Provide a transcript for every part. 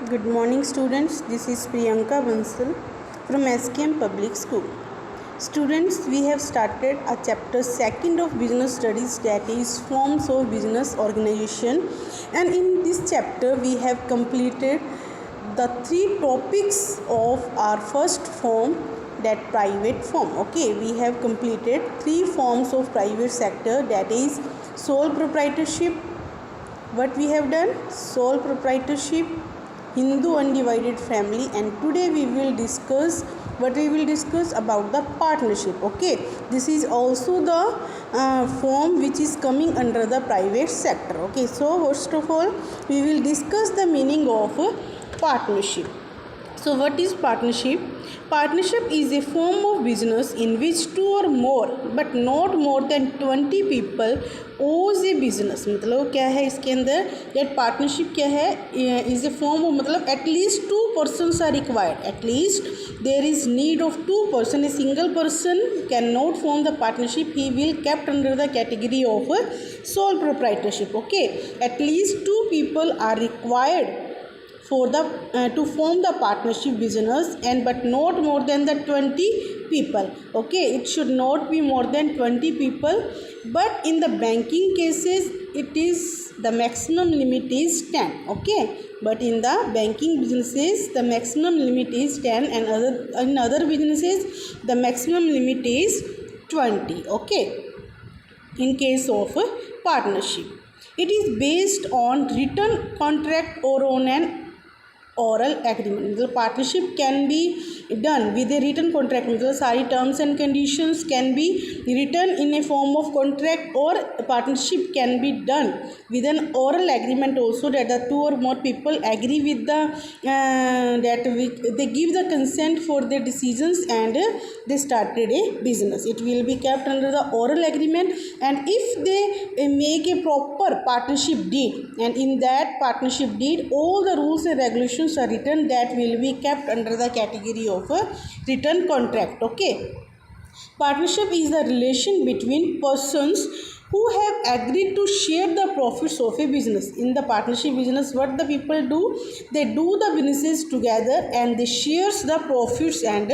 Good morning students, this is Priyanka Bansal from SKM Public School. Students, we have started a chapter 2nd of business studies, that is forms of business organization, and in this chapter we have completed the 3 topics of our first form, that private form. Okay, we have completed 3 forms of private sector, that is sole proprietorship. What we have done? Sole proprietorship, Hindu undivided family, and today we will discuss about the partnership. Okay, this is also the form which is coming under the private sector. Okay, so first of all we will discuss the meaning of partnership. So what is partnership? Partnership is a form of business in which 2 or more but not more than 20 people owns a business. मतलब क्या है इसके अंदर, that partnership क्या है, is a form of, मतलब at least 2 persons are required, at least there is need of 2 person. A single person cannot form the partnership, he will kept under the category of sole proprietorship. Okay, at least 2 people are required for the to form the partnership business, and but not more than the 20 people. Okay, it should not be more than 20 people, but in the banking cases it is the maximum limit is 10. Okay, but in the banking businesses the maximum limit is 10, and in other businesses the maximum limit is 20. Okay, in case of partnership, it is based on written contract or on an oral agreement. मतलब partnership can be done with a written contract, मतलब सारी terms and conditions can be written in a form of contract, और partnership can be done with an oral agreement also, that the 2 or more people agree with the they give the consent for their decisions and they started a business. It will be kept under the oral agreement, and if they make a proper partnership deed, and in that partnership deed all the rules and regulations are written, that will be kept under the category of a written contract. Okay, partnership is the relation between persons who have agreed to share the profits of a business. In the partnership business, what the people do, they do the businesses together and they shares the profits and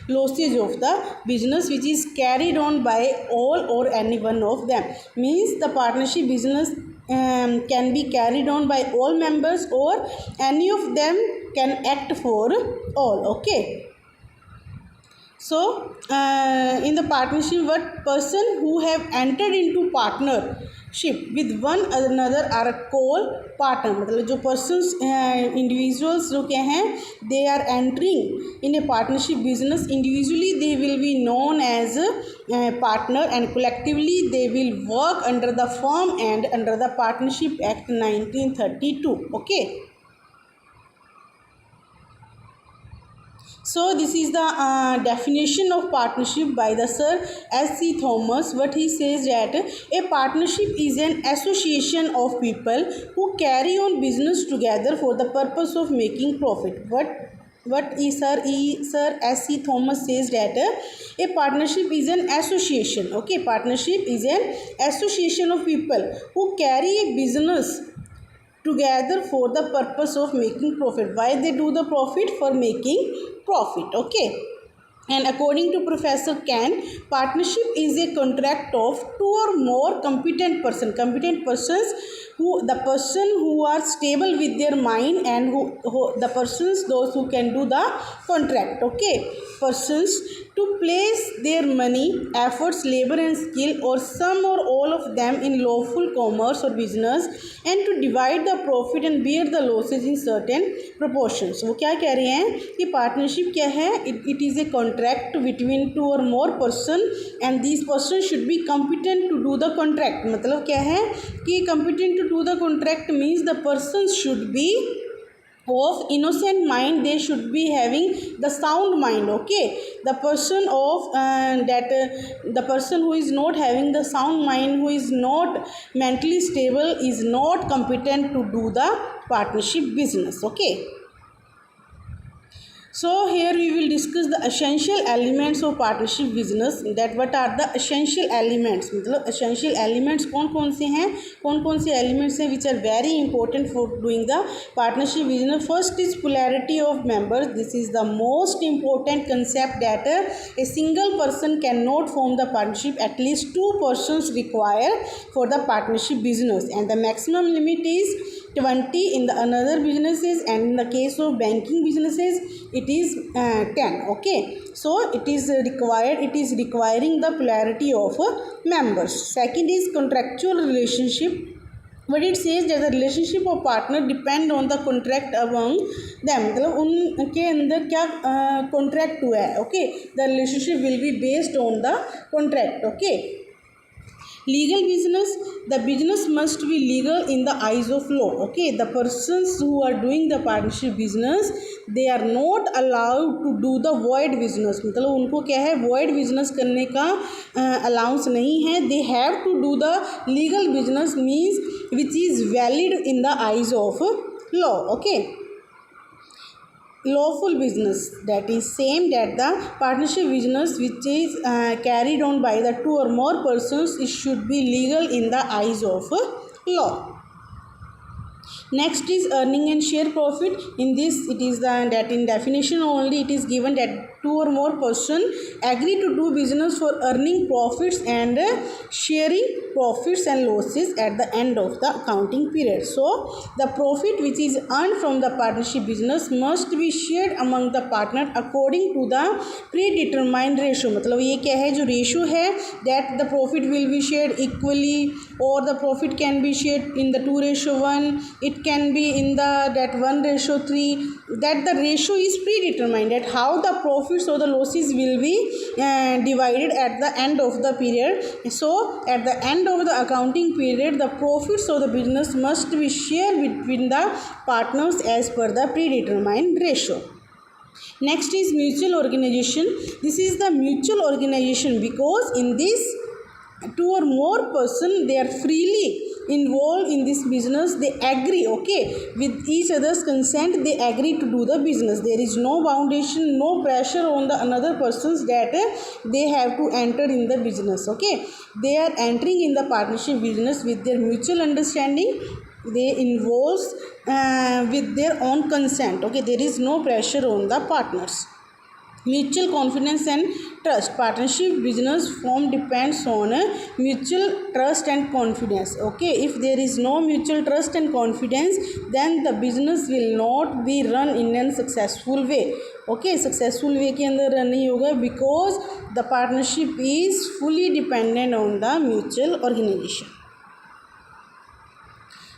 losses of the business, which is carried on by all or any one of them. Means the partnership business can be carried on by all members, or any of them can act for all. Okay, so in the partnership, what person who have entered into partnership with one another are called partner. मतलब जो persons individuals जो क्या हैं, they are entering in a partnership business, individually they will be known as partner, and collectively they will work under the firm and under the Partnership Act 1932. Okay, so this is the definition of partnership by the Sir S.C. Thomas. What he says, that a partnership is an association of people who carry on business together for the purpose of making profit. What is Sir S.C. Thomas says, that a partnership is an association. Okay, partnership is an association of people who carry a business together for the purpose of making profit. Why they do the profit? For making profit. Okay, and according to Professor Can, partnership is a contract of 2 or more competent persons, who the person who are stable with their mind, and who the persons, those who can do the contract. Okay, persons to place their money, efforts, labor and skill, or some or all of them in lawful commerce or business, and to divide the profit and bear the losses in certain proportions. वो क्या कह रहे हैं कि partnership क्या है? It is a contract between 2 or more person, and these persons should be competent to do the contract. मतलब क्या है कि competent to do the contract means the persons should be of innocent mind, they should be having the sound mind. Okay, the person of the person who is not having the sound mind, who is not mentally stable, is not competent to do the partnership business. Okay, So here we will discuss the essential elements of partnership business. That what are the essential elements, मतलब essential elements कौन कौन से elements हैं which are very important for doing the partnership business. First is polarity of members. This is the most important concept that a single person cannot form the partnership. At least two persons required for the partnership business, and the maximum limit is 20 in the another businesses, and in the case of banking businesses it is 10. Okay, so it is requiring the plurality of members. Second is contractual relationship. But it says that the relationship of partner depend on the contract among them, मतलब उनके अंदर क्या contract हुआ है. Okay, the relationship will be based on the contract. Okay, legal business, the business must be legal in the eyes of law. Okay, the persons who are doing the partnership business, they are not allowed to do the void business. मतलब उनको क्या है, void business करने का allowance नहीं है. They have to do the legal business, means which is valid in the eyes of law. Okay, lawful business, that is same that the partnership business which is carried on by the two or more persons, it should be legal in the eyes of law. Next is earning and share profit. In this it is that in definition only it is given that two or more person agree to do business for earning profits and sharing profits and losses at the end of the accounting period. So the profit which is earned from the partnership business must be shared among the partner according to the predetermined ratio. मतलब ये क्या है, जो ratio है, that the profit will be shared equally, or the profit can be shared in the 2:1, it can be in the that 1:3, that the ratio is predetermined, that how the profits or the losses will be divided at the end of the period. So at the end of the accounting period, the profits of the business must be shared between the partners as per the predetermined ratio. Next is mutual organization. This is the mutual organization because in this two or more person, they are freely involved in this business. They agree, okay, with each other's consent, they agree to do the business. There is no foundation, no pressure on the another persons that they have to enter in the business. Okay, they are entering in the partnership business with their mutual understanding. They involves with their own consent. Okay, there is no pressure on the partners. Mutual confidence and trust. Partnership business form depends on mutual trust and confidence. Okay, if there is no mutual trust and confidence, then the business will not be run in a successful way. Okay, successful way के अंदर run नहीं होगा because the partnership is fully dependent on the mutual organization.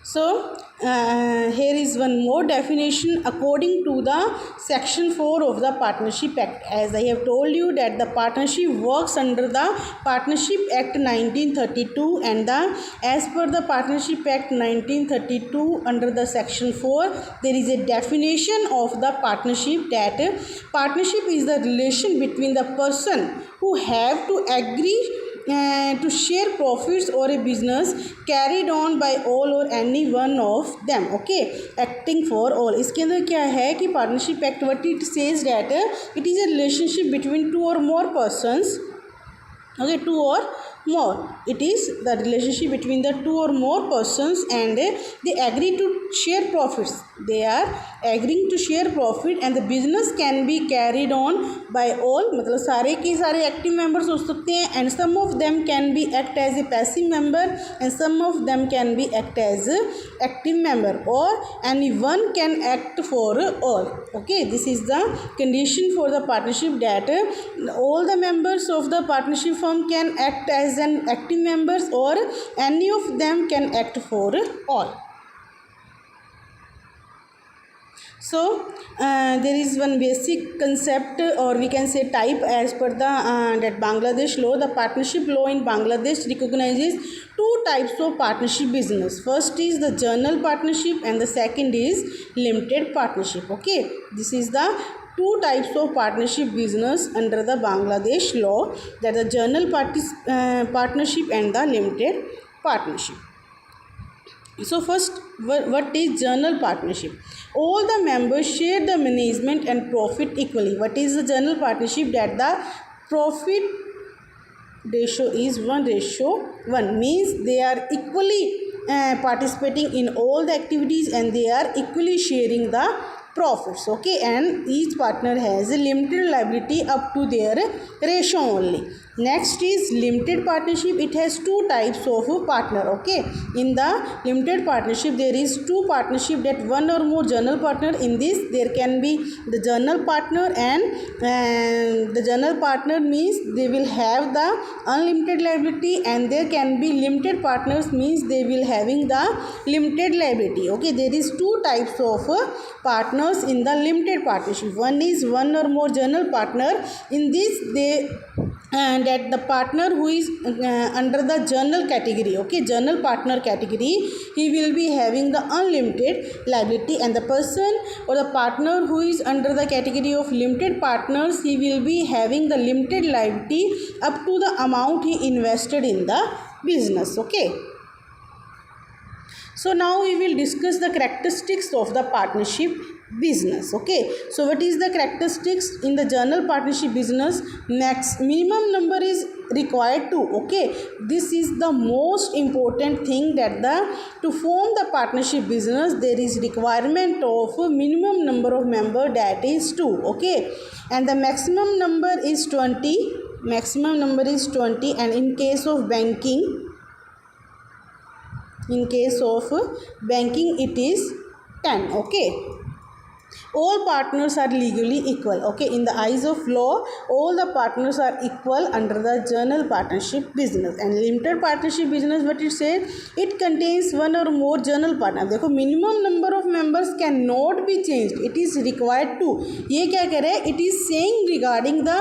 So here is one more definition according to the section 4 of the Partnership Act. As I have told you that the partnership works under the Partnership Act 1932, and as per the Partnership Act 1932 under the section 4, there is a definition of the partnership that partnership is the relation between the person who have to agree to share profits or a business carried on by all or any one of them. Okay, acting for all. इसके अंदर क्या है कि partnership act what it says that it is a relationship between two or more persons. Okay, two or more, it is the relationship between the two or more persons, and they agree to share profits. They are agreeing to share profit, and the business can be carried on by all. मतलब सारे के सारे active members हो सकते हैं, and some of them can be act as a passive member, and some of them can be act as a active member, or anyone can act for all. Okay, this is the condition for the partnership, that all the members of the partnership firm can act as an active members, or any of them can act for all. So there is one basic concept, or we can say type, as per the that Bangladesh law. The partnership law in Bangladesh recognizes two types of partnership business. First is the general partnership, and the second is limited partnership. Okay, this is the two types of partnership business under the Bangladesh law, that the general partnership and the limited partnership. So first, what is general partnership? All the members share the management and profit equally. What is the general partnership? That the profit ratio is 1:1, means they are equally participating in all the activities and they are equally sharing the profits. Okay, and each partner has a limited liability up to their ratio only. Next is limited partnership. It has two types of partner. Okay, in the limited partnership there is two partnership, that one or more general partner. In this there can be the general partner, and the general partner means they will have the unlimited liability, and there can be limited partners, means they will having the limited liability. Okay, there is two types of partners in the limited partnership. One is one or more general partner. In this they and that the partner who is under the general category, okay, general partner category, he will be having the unlimited liability, and the person or the partner who is under the category of limited partners, he will be having the limited liability up to the amount he invested in the business. Okay, so now we will discuss the characteristics of the partnership business. Okay, so what is the characteristics in the general partnership business? Next, minimum number is required to. Okay, this is the most important thing, that the to form the partnership business there is requirement of a minimum number of member, that is 2. Okay, and the maximum number is 20. Maximum number is 20, and in case of banking, it is 10. Okay, all partners are legally equal. Okay, in the eyes of law all the partners are equal under the general partnership business. And limited partnership business, what it says, it contains one or more general partner. देखो minimum number of members cannot be changed, it is required to. ये क्या कह रहे हैं, it is saying regarding the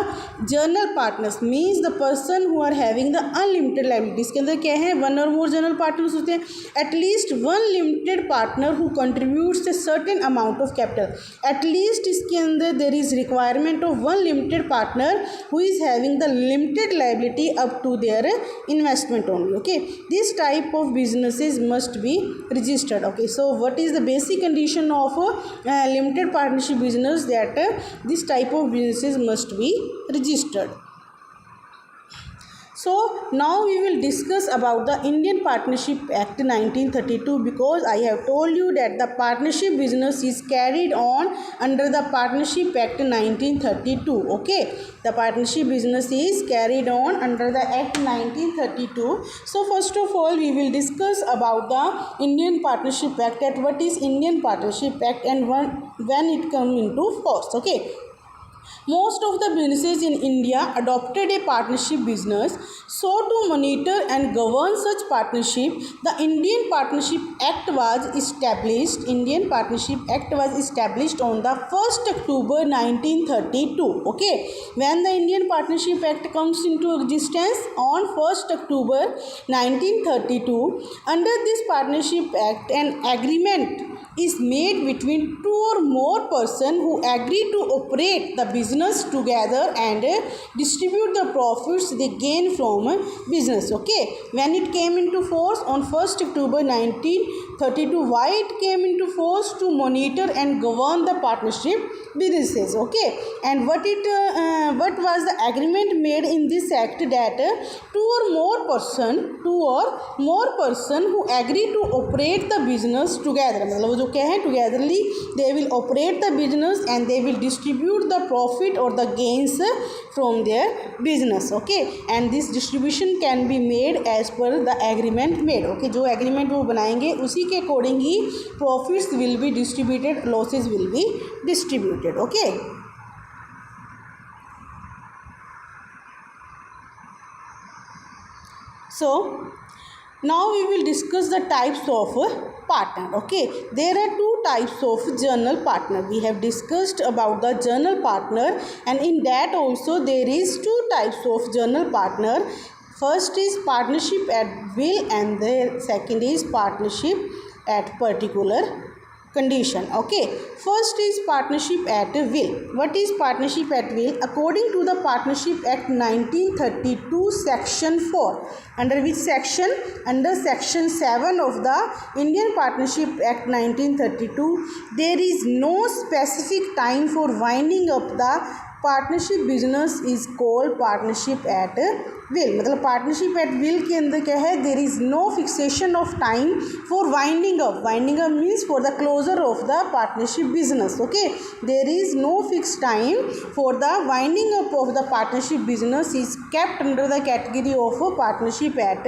general partners, means the person who are having the unlimited liability. इसके अंदर क्या है, one or more general partners होते हैं, at least one limited partner who contributes a certain amount of capital. At least इसके अंदर there is requirement of one limited partner who is having the limited liability up to their investment only. Okay, this type of businesses must be registered. Okay, so what is the basic condition of limited partnership business? That this type of businesses must be registered. So now we will discuss about the Indian Partnership Act 1932, because I have told you that the partnership business is carried on under the Partnership Act 1932. Okay, the partnership business is carried on under the Act 1932. So first of all we will discuss about the Indian Partnership Act, that what is Indian Partnership Act and when it come into force. Okay, most of the businesses in India adopted a partnership business. So to monitor and govern such partnership, the Indian Partnership Act was established. Indian Partnership Act was established on the 1st October 1932. Okay, when the Indian Partnership Act comes into existence on 1st October 1932, under this Partnership Act an agreement is made between two or more persons who agree to operate the business together and distribute the profits they gain from business. Okay, when it came into force on 1st October 1932, why it came into force? To monitor and govern the partnership businesses. Okay, and what was the agreement made in this act? That two or more person who agree to operate the business together, मतलब जो क्या है, togetherly they will operate the business and they will distribute the profit or the gains from their business. Okay, and this distribution can be made as per the agreement made. Okay, जो agreement वो बनाएंगे उसी के according he profits will be distributed, losses will be distributed. Okay, so now we will discuss the types of partner. Okay, there are two types of general partner. We have discussed about the general partner, and in that also there is two types of general partner. First is partnership at will, and the second is partnership at particular condition. Okay, first is partnership at will. What is partnership at will? According to the Partnership Act 1932 section 4, under which section? Under section 7 of the Indian Partnership Act 1932, there is no specific time for winding up the partnership business is called partnership at will. मतलब partnership at will के अंदर क्या है, there is no fixation of time for winding up. Winding up means for the closure of the partnership business. Okay, there is no fix time for the winding up of the partnership business is kept under the category of partnership at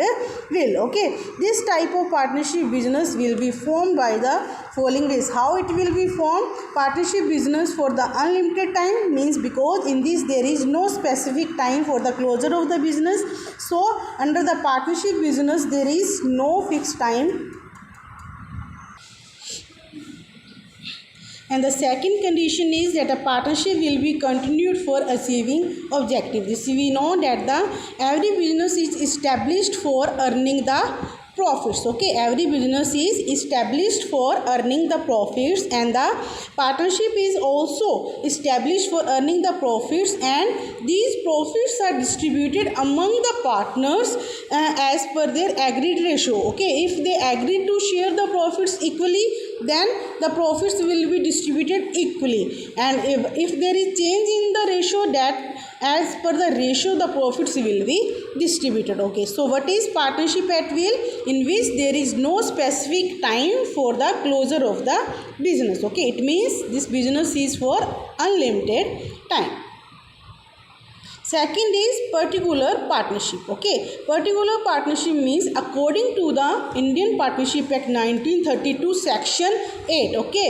will. Okay, this type of partnership business will be formed by the following ways. How it will be formed? Partnership business for the unlimited time means because in this there is no specific time for the closure of the business. So under the partnership business there is no fixed time. And the second condition is that a partnership will be continued for achieving objective. This we know that the every business is established for earning the profits. Okay, every business is established for earning the profits, and the partnership is also established for earning the profits, and these profits are distributed among the partners as per their agreed ratio. Okay, if they agree to share the profits equally, then the profits will be distributed equally, and if there is change in the ratio, that as per the ratio the profits will be distributed. Okay, so what is partnership at will? In which there is no specific time for the closure of the business. Okay, it means this business is for unlimited time. Second is particular partnership. Okay, particular partnership means according to the Indian Partnership Act 1932 section 8. Okay,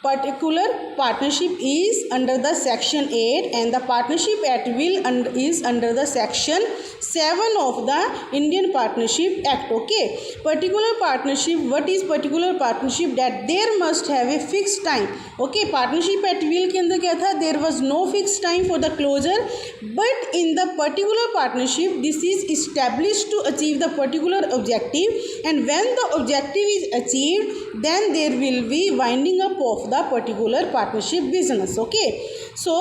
particular partnership is under the section 8 and the partnership at will is under the section 7 of the Indian Partnership Act. Okay, particular partnership, what is particular partnership? That there must have a fixed time. Okay, partnership at will के अंदर क्या था, there was no fixed time for the closure, but in the particular partnership this is established to achieve the particular objective, and when the objective is achieved then there will be winding up of the particular partnership business. Okay, so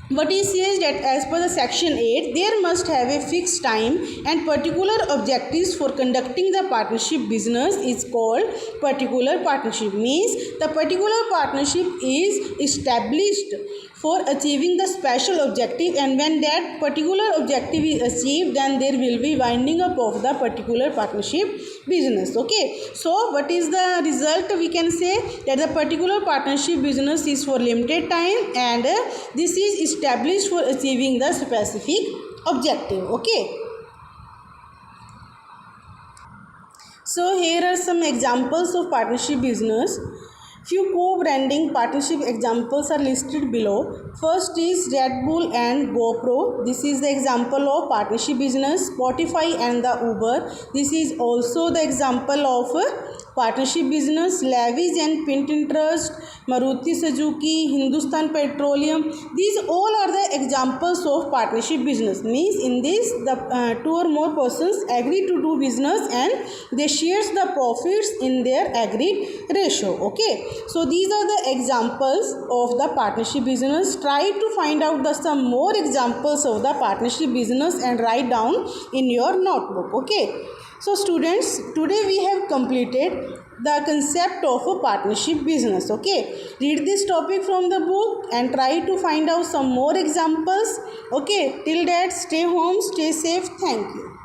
what he says that as per the section 8 there must have a fixed time and particular objectives for conducting the partnership business is called particular partnership. Means the particular partnership is established for achieving the special objective, and when that particular objective is achieved then there will be winding up of the particular partnership business. Okay, so what is the result? We can say that the particular partnership business is for limited time and this is established for achieving the specific objective. Okay, so here are some examples of partnership business. Few co-branding partnership examples are listed below. First is Red Bull and GoPro. This is the example of partnership business. Spotify and the Uber. This is also the example of partnership business. Levi's and Pinterest, Maruti Suzuki, Hindustan Petroleum. These all are the examples of partnership business. Means in this the two or more persons agree to do business and they shares the profits in their agreed ratio. Okay, so these are the examples of the partnership business. Try to find out some more examples of the partnership business and write down in your notebook. Okay, so students, today we have completed the concept of a partnership business. Okay, read this topic from the book and try to find out some more examples. Okay, till that, stay home, stay safe. Thank you.